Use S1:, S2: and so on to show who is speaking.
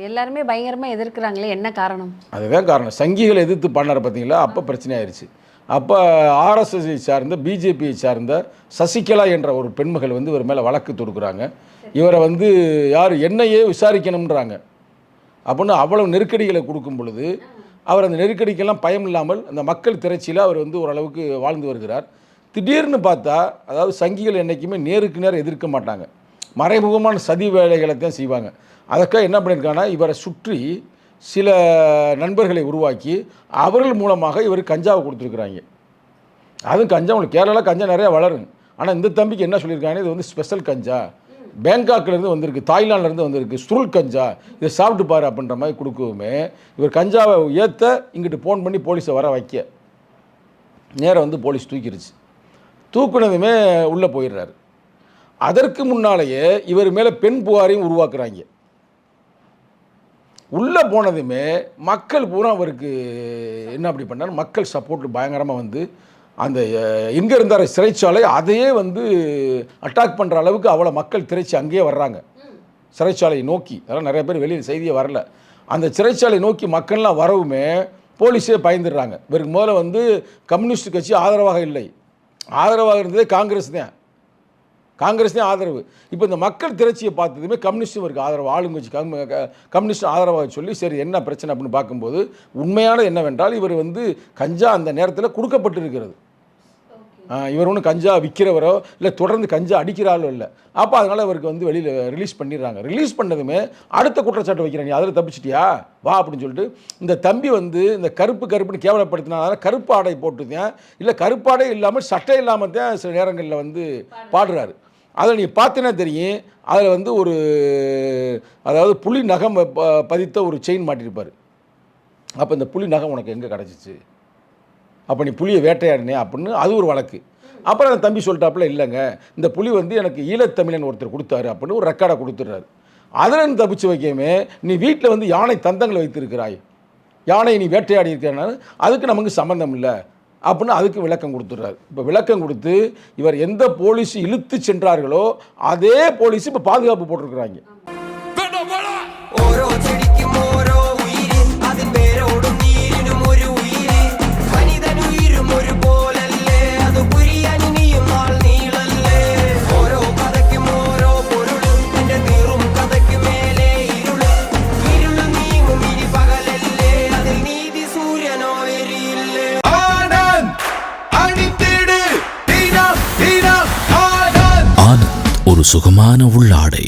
S1: எல்லாருமே பயங்கரமா எதிர்க்கிறாங்களே, என்ன காரணம்?
S2: அதுதான் காரணம். சங்கிகளை எதிர்த்து பண்ணார் பார்த்தீங்களா, அப்போ பிரச்சனை ஆயிடுச்சு. அப்போ ஆர்எஸ்எஸ்ஐ சார்ந்த பிஜேபியை சார்ந்த சசிகலா என்ற ஒரு பெண்மகள் வந்து இவர் மேலே வழக்கு தொடுக்குறாங்க. இவரை வந்து யார் என்னையே விசாரிக்கணுன்றாங்க. அப்படின்னு அவ்வளவு நெருக்கடிகளை கொடுக்கும் பொழுது அவர் அந்த நெருக்கடிக்கெல்லாம் பயம் இல்லாமல் அந்த மக்கள் திரட்சியில் அவர் வந்து ஓரளவுக்கு வாழ்ந்து வருகிறார். திடீர்னு பார்த்தா, அதாவது சங்கிகள் என்றைக்குமே நேருக்கு நேரம் எதிர்க்க மாட்டாங்க, மறைமுகமான சதி வேலைகளை தான் செய்வாங்க. அதுக்காக என்ன பண்ணியிருக்காங்கன்னா, இவரை சுற்றி சில நண்பர்களை உருவாக்கி அவர்கள் மூலமாக இவர் கஞ்சாவை கொடுத்துருக்குறாங்க. அதுவும் கஞ்சா, உங்களுக்கு கேரளாவில் கஞ்சா நிறையா வளரும். ஆனால் இந்த தம்பிக்கு என்ன சொல்லியிருக்காங்க, இது வந்து ஸ்பெஷல் கஞ்சா, பேங்காக்லேருந்து வந்திருக்கு, தாய்லாண்ட்லேருந்து வந்திருக்கு, சுருள் கஞ்சா, இதை சாப்பிட்டு பாரு அப்படின்ற மாதிரி கொடுக்கவுமே இவர் கஞ்சாவை ஏற்ற இங்கிட்டு ஃபோன் பண்ணி போலீஸை வர வைக்க நேரம் வந்து போலீஸ் தூக்கிடுச்சு. தூக்குனதுமே உள்ளே போயிடுறாரு. அதற்கு முன்னாலேயே இவர் மேலே பெண் புகாரையும் உருவாக்குறாங்க. உள்ளே போனதுமே மக்கள் பூரா அவருக்கு என்ன அப்படி பண்ணார், மக்கள் சப்போர்ட் பயங்கரமாக வந்து அந்த எங்கே இருந்தார் சிறைச்சாலை அதையே வந்து அட்டாக் பண்ணுற அளவுக்கு அவ்வளோ மக்கள் திரைச்சி அங்கேயே வர்றாங்க சிறைச்சாலையை நோக்கி. அதெல்லாம் நிறைய பேர் வெளியில் செய்தியே வரல. அந்த சிறைச்சாலை நோக்கி மக்கள்லாம் வரவுமே போலீஸே பயந்துடுறாங்க. இவருக்கு முதல்ல வந்து கம்யூனிஸ்ட் கட்சி ஆதரவாக இல்லை, ஆதரவாக இருந்ததே காங்கிரஸ் தான், காங்கிரஸ் தான் ஆதரவு. இப்போ இந்த மக்கள் திரட்சியை பார்த்ததுமே கம்யூனிஸ்டும் இருக்கு ஆதரவு, ஆளுங்கட்சி கம்யூனிஸ்ட் ஆதரவாக சொல்லி சரி என்ன பிரச்சனை அப்படின்னு பார்க்கும்போது உண்மையானது என்னவென்றால் இவர் வந்து கஞ்சா அந்த நேரத்தில் கொடுக்கப்பட்டிருக்கிறது. இவர் ஒன்றும் கஞ்சா விற்கிறவரோ இல்லை தொடர்ந்து கஞ்சா அடிக்கிறாரோ இல்லை. அப்போ அதனால் இவருக்கு வந்து வெளியில் ரிலீஸ் பண்ணிடுறாங்க. ரிலீஸ் பண்ணதுமே அடுத்த குற்றச்சாட்டு வைக்கிறாங்க, நீ அதில் தப்பிச்சிட்டியா வா அப்படின்னு சொல்லிட்டு இந்த தம்பி வந்து இந்த கருப்புன்னு கேவலப்படுத்தினால கருப்பு ஆடை போட்டுதான், இல்லை கருப்பாடை இல்லாமல் சட்டை இல்லாமல் தான் சில நேரங்களில் வந்து பாடுறாரு. அதில் நீ பார்த்தீங்கன்னா தெரியும், அதில் வந்து ஒரு அதாவது புலி நகம் பதித்த ஒரு செயின் மாட்டியிருப்பார். அப்போ இந்த புலி நகம் உனக்கு எங்கே கிடச்சிச்சு, அப்போ நீ புலியை வேட்டையாடினே அப்படின்னு அது ஒரு வழக்கு. அப்புறம் அந்த தம்பி சொல்லிட்டாப்புல இல்லைங்க இந்த புலி வந்து எனக்கு ஈழத்தமிழன் ஒருத்தர் கொடுத்தாரு அப்படின்னு ஒரு ரெக்கார்டை கொடுத்துட்றாரு. அதில் தப்பிச்சு வைக்கவே நீ வீட்டில் வந்து யானை தந்தங்களை வைத்திருக்கிறாய், யானை நீ வேட்டையாடி இருக்கிறனா அதுக்கு நமக்கு சம்மந்தம் இல்லை அப்படின்னு அதுக்கு விளக்கம் கொடுத்துட்றாரு. இப்போ விளக்கம் கொடுத்து இவர் எந்த போலீஸ் இழுத்து சென்றார்களோ அதே போலீஸ் இப்போ பாதுகாப்பு போட்டிருக்கிறாங்க.
S3: ஒரு சுகமான உள்ளாடை.